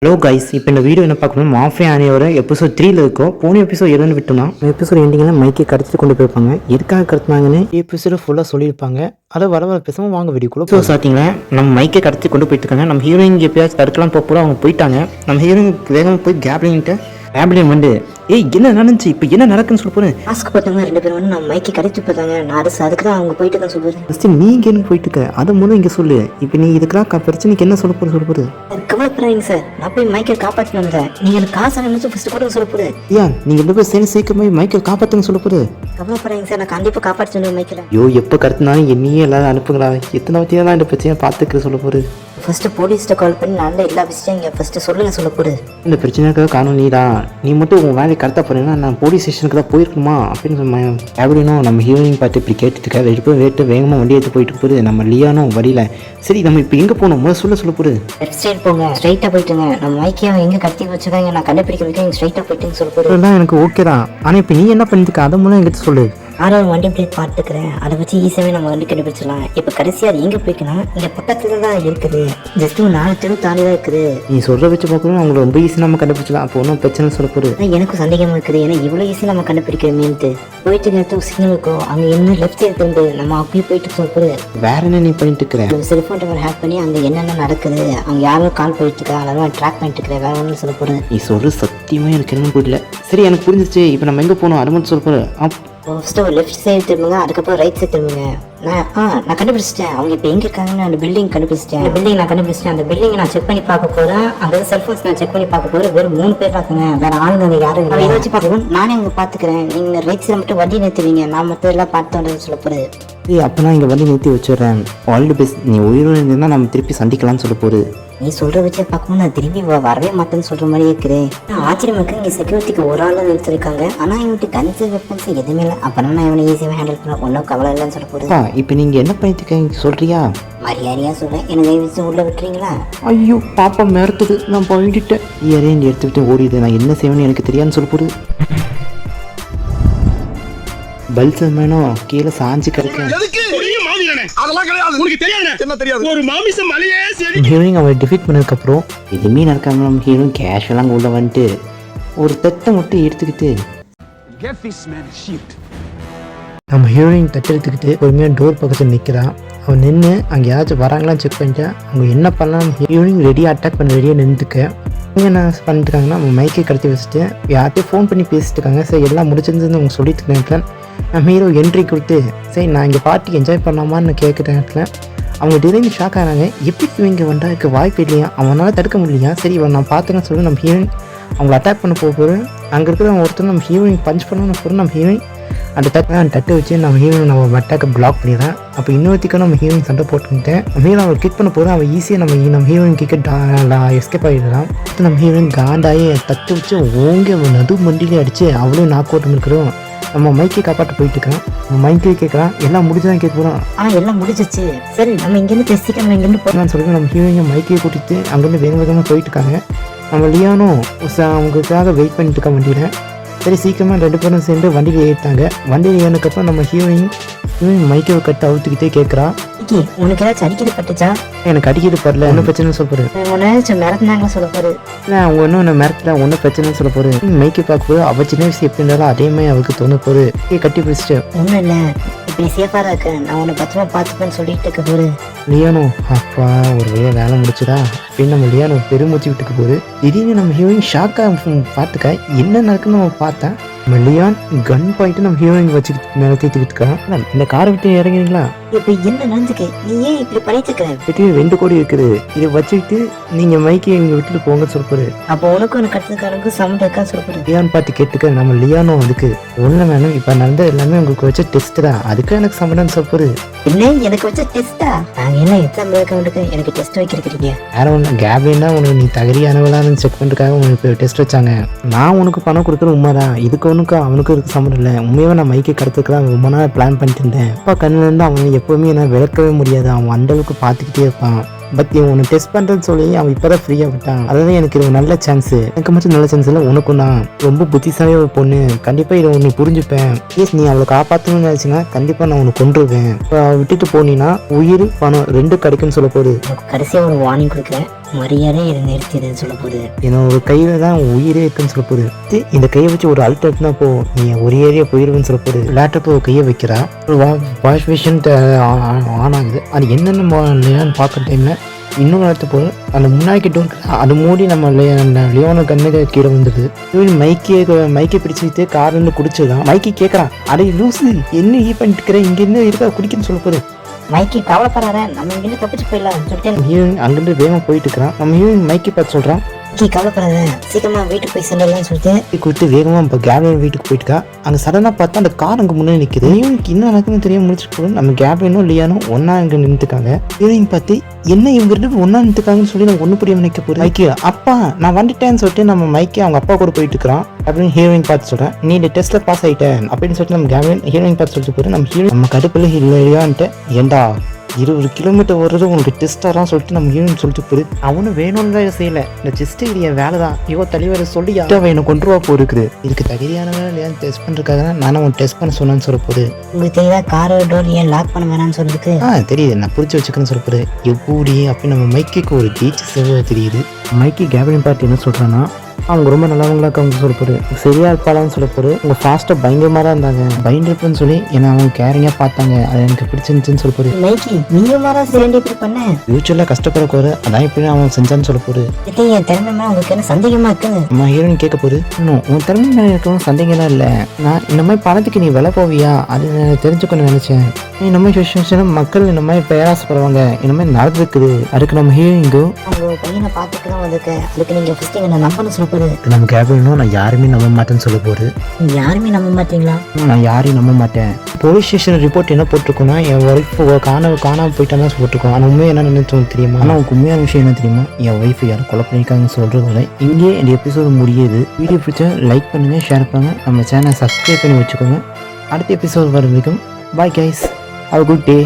Hello guys, இப்போ இந்த video என்ன பார்க்கணும், மாஃபியா ஆனியோட எபிசோட் 3ல் இருக்கும். போன எபிசோட் எதுன்னு விட்டோம்னா எபிசோட் எண்டிங்கில் மைக்கை கடத்திட்டு கொண்டு போயிருப்பாங்க. எதுக்காக கடத்தினாங்கன்னு எபிசோட ஃபுல்லாக சொல்லியிருப்பாங்க. அதை வர பேசாமல் வாங்க வீடியோக்குள்ள. ஸோ ஸ்டார்டிங்கில் நம்ம மைக்கை கடத்தி கொண்டு போயிட்டு இருக்காங்க. நம்ம ஹீரோயின் எப்பயாச்சும் தடுக்கலாம் போக அவங்க போயிட்டாங்க. நம்ம ஹீரோயின் வேகமாக போய் கேப்லின் வந்து என்ன நடந்துச்சு, இப்போ என்ன நடக்குன்னு சொல்ல போகிறேன். மாஸ்க் போட்டவங்க 2 பேரும் வந்து நம்ம மைக்கை கடத்தி போட்டாங்க. நான் அதுக்கு தான் அவங்க போயிட்டு தான் சொல்லுவேன். ஃபஸ்ட்டு நீங்க என்ன போயிட்டு இருக்க அதை மூலம் இங்கே சொல்லு. இப்போ நீ இதுக்கெல்லாம் பிரச்சனைக்கு என்ன சொல்ல போகுது. கவலைப்படாதீங்க சார், நான் போய் மைக்கை காப்பாற்றி வந்தேன். நீங்க எனக்கு காசு அனுப்பிச்சு ஃபர்ஸ்ட் கூட சொல்ல போகுது. ஏன் நீங்க 2 பேரும் சேர்ந்து சீக்கிரமா மைக்கை காப்பாற்றுன்னு சொல்ல போகுது. கவலைப்படாதீங்க சார், நான் கண்டிப்பாக காப்பாற்றி சொல்லுவேன் மைக்கில். ஐயோ எப்போ கடத்தினாலும் என்னையே எல்லாரும் அனுப்புங்களா, எத்தனை வத்தியாக தான் இந்த பிரச்சனையை பார்த்துக்க சொல்ல போகுது. ஃபர்ஸ்ட் போலீஸ்ட்ட கால் பண்ணி நல்ல எல்லா விஷயம் இங்கே ஃபர்ஸ்ட் சொல்லுங்க சொல்ல போகுது. இந்த பிரச்சனைக்காக காணும் நீ மட்டும் உங்கள் வேலையை கடத்த போறீங்கன்னா நான் போலீஸ் ஸ்டேஷனுக்கு தான் போயிருக்கணுமா அப்படின்னு சொன்னேன். அப்படின்னும் நம்ம ஹீரோயின் பார்த்து இப்படி கேட்டுட்டு வெயிட்டு வேகமாக வண்டி எடுத்து போயிட்டு போகுது. நம்ம லியானும் வழியில சரி நம்ம இப்போ எங்கே போகணும் முதல்ல சொல்ல போகுது. லெஃப்ட் சைடு போங்க, ஸ்ட்ரைட்டாக போயிட்டுங்க. நம்ம மைக்கை எங்கே கடத்தி வச்சுருக்காங்க நான் கண்டுபிடிக்க வைக்க ஸ்ட்ரைட்டாக போயிட்டுன்னு சொல்ல போகுது. அதெல்லாம் எனக்கு ஓகே தான், ஆனால் இப்போ நீ என்ன பண்ணிருக்க அதை மூலம் எங்கிட்ட சொல்லு. ஆறாவது வண்டி பிளேட் பார்த்துக்கிறேன், அதை வச்சு ஈஸியாகவே நம்ம வண்டி கண்டுபிடிச்சிடலாம். இப்போ கடைசியாக அது எங்கே போய்க்கணும், இங்கே பக்கத்தில் தான் இருக்குது. ஜஸ்ட் ஒரு 4 தெரு தாண்டி தான் இருக்குது. நீ சொல்கிற வச்சு பார்க்கணும் அவங்களை ரொம்ப ஈஸியாக நம்ம கண்டுபிடிச்சலாம். அப்போ ஒன்றும் பிரச்சனை சொல்ல போகுது. எனக்கும் சந்தேகமாக இருக்குது, ஏன்னா இவ்வளோ ஈஸியாக நம்ம கண்டுபிடிக்கிறோமேன்ட்டு. போயிட்டு நேரத்துக்கு சிக்னல் இருக்கும், அங்கே என்ன லெஃப்ட் சைடு திரும்ப நம்ம அப்படியே போயிட்டு சொல்ல போகுது. வேற என்ன நீ பண்ணிட்டு இருக்கிற, செல்ஃபோன் டவர் ஹேக் பண்ணி அங்கே என்னென்ன நடக்குது, அங்கே யாரும் கால் போயிட்டு இருக்கா அதெல்லாம் ட்ராக் பண்ணிட்டு இருக்கிறேன். வேற ஒன்றும் சொல்ல போகுது. நீ சொல்கிற சத்தியமாக எனக்கு என்ன புரியல. சரி எனக்கு புரிஞ்சிச்சு, இப்போ நம்ம எங்கே போகணும் அதை மட்டும் சொல்ல போகுது. ஃபர்ஸ்ட் ஒரு லெஃப்ட் சைடு திரும்புங்க, அதுக்கப்புறம் ரைட் சைடு திரும்புங்க. நான் கண்டுபிடிச்சிட்டேன் அவங்க இப்போ எங்கே இருக்காங்கன்னு. அந்த பில்டிங் கண்டுபிடிச்சிட்டேன். அந்த பில்டிங் நான் கண்டுபிடிச்சிட்டேன். அந்த பில்டிங் நான் செக் பண்ணி பார்க்க போகிறேன். அங்கே செல்ஃபோன்ஸ் நான் செக் பண்ணி பார்க்க போகிறேன். வெறும் 3 பேர் பார்க்குங்க, வேற ஆளுங்க யாரும் இல்லை. இதை வச்சு பார்த்துக்கணும், நானே உங்க பார்த்துக்கிறேன். நீங்கள் ரைட் சைடு மட்டும் வண்டி நிறுத்துவீங்க, நான் மற்ற எல்லாம் பார்த்து வந்தது சொல்ல போகுது. அப்போ நான் இங்கே வந்து நிறுத்தி வச்சுடுறேன். ஆல் தி பெஸ்ட், நீ உயிரோடு இருந்தால் நம்ம திருப்பி சந்திக்கலாம்னு சொல்ல போகுது. நீ சொல்கிற வச்சே பார்க்கும்போது நான் திரும்பி வரவே மாட்டேன்னு சொல்கிற மாதிரி இருக்குது. ஆச்சரியமாக இருக்குது, இங்கே செக்யூரிட்டிக்கு ஒரு ஆள் நிறுத்திருக்காங்க. ஆனால் இவன்ட்டு கன்சு வெப்பன்ஸ் எதுவுமே இல்லை. அப்போனா நான் இவனை ஈஸியாக ஹேண்டில் பண்ண ஒன்றும் கவலை இல்லைன்னு சொல்ல போகுது. இப்போ நீங்கள் என்ன பண்ணிட்டு சொல்கிறியா? மரியாதையாக சொல்கிறேன், எனக்கு கை வச்சு உள்ளே விட்டுறீங்களா? ஐயோ பாப்பா மிரட்டுது, நான் போயிட்டேன். இயரேன் எடுத்துக்கிட்டு ஓடிது, நான் என்ன செய்வேன்னு எனக்கு தெரியாதுன்னு சொல்ல போகுது. பல்சன் மேனும் கீழே சாஞ்சு கிடக்கேன். ஹீரோயின் அவரை டிஃபீட் பண்ணதுக்கப்புறம் எதுவுமே நடக்காம நம்ம ஹீரோயின் கேஷுவலாக உள்ள வந்துட்டு ஒரு தட்டை மட்டும் எடுத்துக்கிட்டு நம்ம ஹீரோயின் தட்டு எடுத்துக்கிட்டு பொறுமையாக டோர் பக்கத்தில் நிற்கிறான். அவன் நின்று அங்கே யாராச்சும் வராங்களான்னு செக் பண்ணிட்டா அவங்க என்ன பண்ணலாம். ஹீரோயின் ரெடியாக அட்டாக் பண்ண ரெடியாக நின்றுக்க இவங்க என்ன பண்ணிட்டுருக்காங்கன்னா நம்ம மைக்கை கடத்தி வச்சுட்டு யார்கிட்டையும் ஃபோன் பண்ணி பேசிட்டு இருக்காங்க. சரி எல்லாம் முடிச்சிருந்துன்னு அவங்க சொல்லிட்டு இருக்கேன். நம்ம ஹீரோ என்ட்ரி கொடுத்து சரி நான் இங்கே பார்ட்டி என்ஜாய் பண்ணலாமான்னு கேட்குற இடத்துல அவங்க திடீர்னு ஷாக் ஆகிறாங்க. எப்படி இவங்க வந்தாக்கு வாய்ப்பு இல்லையா, அவனால் தடுக்க முடியலையா. சரி இவன் நான் பார்த்துக்கன்னு சொல்லி நம்ம ஹீரோயின் அவங்களை அட்டாக் பண்ண போகிறோம். அங்கே இருக்கிற ஒருத்தர் நம்ம ஹீரோயின் பஞ்ச் பண்ணணும்னு போகிறோம். நம்ம ஹீரோயின் அந்த தட்டை வச்சு நம்ம ஹீரோயின் நம்ம அட்டாக்கை பிளாக் பண்ணிடுறேன். அப்போ இன்னொருத்திக்கும் நம்ம ஹீரோயின் சண்டை போட்டுக்கிட்டேன். நம்ம ஹீரோ அவள் கிக் பண்ண போகிறோம். அவள் ஈஸியாக நம்ம ஹீரோயின் கிட்ட எஸ்கேப் ஆகிடுறான். நம்ம ஹீரோயின் காண்டாயே தட்டு வச்சு ஓங்க நடு மண்டிலே அடித்து அவளும் நாக் அவுட் பண்ணிக்கிறோம். நம்ம மைக்கை காப்பாற்ற போயிட்டு இருக்கோம். நம்ம மைக்கே கேட்குறான் எல்லாம் முடிஞ்சுதான் கேட்க போகிறோம். எல்லாம் முடிஞ்சிச்சு, சரி நம்ம இங்கேருந்து பேசிக்கலாம் இங்கேருந்து போகலான்னு சொல்லிட்டு நம்ம ஹீரோயின் மைக்கையை கூட்டிட்டு அங்கேருந்து வேகமாக போயிட்டு இருக்காங்க. நம்ம லியானும் அவங்களுக்காக வெயிட் பண்ணிட்டு இருக்க வண்டியில். சரி சீக்கிரமாக 2 பேரும் சேர்ந்து வண்டியில் ஏறிட்டாங்க. வண்டியில் ஏறினதுக்கப்புறம் நம்ம ஹீரோயின் மைக்கை கட்டு அவுத்துக்கிட்டே கேட்குறா, உனக்கு ஏதாச்சும் அடிக்கடி பட்டுச்சா? எனக்கு அடிக்கடி படல, ஒன்றும் பிரச்சனை சொல்ல போகிறேன். மிரட்டினாங்களா சொல்ல போகிறேன். இல்லை அவங்க ஒன்றும் என்ன மிரட்டல, ஒன்றும் பிரச்சனை சொல்ல போகிறேன். மைக்கை பார்க்க போது அவள் சின்ன வயசு எப்படி இருந்தாலும் அதே மாதிரி அவளுக்கு தோண போகுது. கட்டி பிடிச்சிட்டு ஒன்றும் இல்லை, இப்படி சேஃபாக இருக்கேன், நான் உன்னை பத்திரமா பார்த்துப்பேன்னு சொல்லிட்டு இருக்க போகுது. லியானோ அப்பா ஒரு வேலை முடிச்சுதா அப்படின்னு நம்ம லியானோ பெருமூச்சு விட்டுக்க போகுது. திடீர்னு நம்ம ஹீரோயின் ஷாக்காக பார்த்துக்க என்ன நடக்குன்னு நம்ம பார்த்தேன். நம்ம லியான் கன் பாயிண்ட் நம்ம ஹீரோயின் வச்சுக்கிட்டு மேலே தீத்துக்கிட்டு இருக்கான். இந்த காரை விட்டு இறங்குறீங்களா? இப்போ என்ன நடந்துக்கு, நீ ஏன் இப்படி பண்ணிட்டு இருக்க? 2 கோடி இருக்குது, இதை வச்சுக்கிட்டு நீங்க மைக்கை இங்க விட்டுட்டு போங்க சொல்லுறது. அப்போ உனக்கு ஒன்று கட்டுறதுக்காரங்க சவுண்ட் இருக்கா சொல்லுறது. லியான் பார்த்து கேட்டுக்க நம்ம லியானோ அதுக்கு ஒண்ணு வேணும். இப்ப நடந்த எல்லாமே உங்களுக்கு வச்ச டெஸ்ட் தான், அதுக்கு எனக்கு சம்மதம் சொல்லுறது. என்ன எனக்கு வச்ச டெஸ்டா? நாங்க என்ன எக்ஸாம் எழுதுறதுக்கு எனக்கு டெஸ்ட் வைக்கிறீங்க? வேற ஒன்று கேப்னா உனக்கு நீ தகுதியானவளான்னு செக் பண்ணுறதுக்காக உனக்கு டெஸ்ட் வச்சாங்க. நான் உனக்கு பணம் கொடுக்குறது உண்மைதான், இதுக்கு அவனுக்கு இருக்கு சம்மந்தம் இல்லை. உண்மையாக நான் மைக்கை கடத்துக்கலாம் ரொம்ப நாள் பிளான் பண்ணிட்டு இருந்தேன். அப்பா கண்ணுல இருந்து அவன் எப்பவுமே நான் விளக்கவே முடியாது, அவன் அந்த அளவுக்கு பார்த்துக்கிட்டே இருப்பான். பட் உன்னை டெஸ்ட் பண்ணுறேன்னு சொல்லி அவன் இப்போதான் ஃப்ரீயாக விட்டான். அதான் எனக்கு இது நல்ல சான்ஸு. எனக்கு மட்டும் நல்ல சான்ஸ் இல்லை, உனக்கும் தான். ரொம்ப புத்திசாலியாக ஒரு பொண்ணு, கண்டிப்பாக இதை உன்னை புரிஞ்சுப்பேன். ப்ளீஸ் நீ அவளை காப்பாற்றணும்னு நினச்சின்னா கண்டிப்பாக நான் உனக்கு கொன்றுவேன். இப்போ விட்டுட்டு போனீங்கன்னா உயிர் பணம் 2 கிடைக்குன்னு சொல்ல போகுது. கடைசியாக ஒரு வார்னிங் கொடுக்குறேன், மரியாதை இதை நிறுத்திடுன்னு சொல்ல போகுது. என்னோட கையில் தான் உயிரே இருக்குன்னு சொல்ல போகுது. இந்த கையை வச்சு ஒரு அல்ட் தான் போ நீ ஒரு ஏரியா போயிடுவேன்னு சொல்ல போகுது. லேப்டாப் கையை வைக்கிறா, வாஷ் மிஷின் ஆன் ஆகுது. அது என்னென்ன பார்க்குற டைமில் இன்னொரு இடத்து போது அந்த முன்னாடி டோர் அது மூடி நம்ம லியோனை கண்ணுக்கு கீழே வந்துடுது. மைக்கை பிடிச்சிட்டு கார்லேருந்து குடிச்சிடலாம். மைக்கி கேட்குறான், அடே லூசு என்ன பண்ணிட்டு இருக்கிற, இங்கே என்ன இருக்கா குடிக்கன்னு சொல்ல போகுது. மைக்கி கவலைப்படாத, நம்ம இங்கிருந்து தப்பிச்சு போயிடலாம் சொல்லிட்டு ஹீரோயின் அங்கிருந்து வேகமாக போயிட்டு இருக்கிறான். நம்ம ஹீரோயின் மைக்கி பார்த்து சொல்கிறான், மைக்கி கவலைப்படாத, சீக்கிரமா வீட்டுக்கு போய் சென்றலாம் சொல்லிட்டு கொடுத்து வேகமாக இப்போ கேப்ரின் வீட்டுக்கு போயிட்டுக்கா. அங்கே சடனாக பார்த்தா அந்த கார் அங்கே முன்னாடி நிற்குது. ஹீரோயினுக்கு என்ன நடக்குதுன்னு தெரியாம முடிச்சுட்டு போகும். நம்ம கேப்ரினும் லியானும் ஒன்றா இங்கே நின்றுக்காங்க. ஹீரோயின் பார்த்து என்ன இவங்க ரெண்டு ஒன்றா நின்றுக்காங்கன்னு சொல்லி நம்ம ஒன்று புரியாம நிற்க போகிறேன். மைக்கி அப்பா நான் வந்துட்டேன்னு சொல்லிட்டு நம்ம மைக்கி அவங்க அப்பா கூட போயிட்டு இருக்கிறான் அப்படின்னு ஹீரோயின் பார்த்து சொல்கிறேன். நீ இந்த டெஸ்ட்டில் பாஸ் ஆகிட்டேன் அப்படின்னு சொல்லிட்டு நம்ம கேப்ரின் ஹீரோயின் பார்த்து சொல்லிட்டு போகிறேன். நம்ம கடுப்பில் இல்லையான்ட்டு ஏண்டா 20 கிலோமீட்டர் வர்றது உங்களுக்கு டெஸ்ட்டாலாம் சொல்லிட்டு நம்ம ஹீரோயின் சொல்லிட்டு போகுது. அவனும் வேணும்னு தான் செய்யலை, இந்த டெஸ்ட்டு இது என் வேலை தான், இவன் தலைவரை சொல்லி அவன் என்னை கொண்டு வா போயிருக்குது. இதுக்கு தகுதியானவன் இல்லையா டெஸ்ட் பண்ணுறதுக்காக நான் அவன் டெஸ்ட் பண்ண சொன்னான்னு சொல்ல போகுது. உங்களுக்கு தெரியுதா கார் டோர் ஏன் லாக் பண்ண வேணாம்னு சொல்லிருக்கு. தெரியுது, நான் பிடிச்சி வச்சுக்கன்னு சொல்ல போகுது. எப்படி அப்படின்னு நம்ம மைக்கிக்கு ஒரு டீச் தெரியுது. மைக்கி கேப்ரின் பார்த்து என்ன சொல்கிறான்னா, அவங்க ரொம்ப நல்லவங்களாக்க அவங்க சொல்ல போகுது. சரியா இருப்பாளான்னு சொல்ல போகுது. அவங்க ஃபாஸ்ட்டாக பயங்கரமாக தான் இருந்தாங்க, பயந்துருப்புன்னு சொல்லி ஏன்னா அவங்க கேரிங்காக பார்த்தாங்க, அது எனக்கு பிடிச்சிருந்துச்சுன்னு சொல்ல போகுது. மைக்கி நீங்க மாறா சேர்ந்து இப்படி பண்ண ஃபியூச்சரில் கஷ்டப்படக்கூடாது, அதான் இப்படி அவன் செஞ்சான்னு சொல்ல போகுது. என் திறமை மேலே உங்களுக்கு என்ன சந்தேகமா இருக்குங்க. நம்ம ஹீரோயின் கேட்க போகுது, இன்னும் உன் திறமை மேலே இருக்கவும் சந்தேகம்லாம் இல்லை, நான் இந்த மாதிரி பணத்துக்கு நீ விலை போவியா அது நான் தெரிஞ்சுக்கணும்னு நினச்சேன். இந்த மாதிரி சுச்சுவேஷன் மக்கள் இந்த மாதிரி பேராசப்படுவாங்க, இந்த மாதிரி நடந்துருக்குது. அதுக்கு நம்ம ஹீரோயிங்கும் அவங்க பையனை பார்த்துட்டு தான் வந்திருக்கேன், அதுக்கு நீங்கள் ஃபஸ்ட்டு எங்களை நம்பணும்னு சொல்ல போகுது. நம்ம கேப்ரினும் நான் யாருமே நம்ப மாட்டேன்னு சொல்ல போகுது. யாருமே நம்ப மாட்டீங்களா? நான் யாரையும் நம்ப மாட்டேன். போலீஸ் ஸ்டேஷன் ரிப்போர்ட் என்ன போட்டிருக்கோன்னா என் ஒய்ஃப் காணாமல் போயிட்டான்னு போட்டிருக்கோம். ஆனால் உண்மையை என்ன நினைச்சோம் தெரியுமா? ஆனால் உங்களுக்கு உண்மையான விஷயம் என்ன தெரியுமா? என் ஒய்ஃப் யாரும் கொலை பண்ணியிருக்காங்கன்னு சொல்கிறதுனால இங்கே இந்த எபிசோடு முடியுது. வீடியோ பிடிச்சா லைக் பண்ணுங்கள், ஷேர் பண்ணுங்கள், நம்ம சேனலை சப்ஸ்கிரைப் பண்ணி வச்சுக்கோங்க. அடுத்த எபிசோடு வர வரைக்கும் bye guys, have a good day.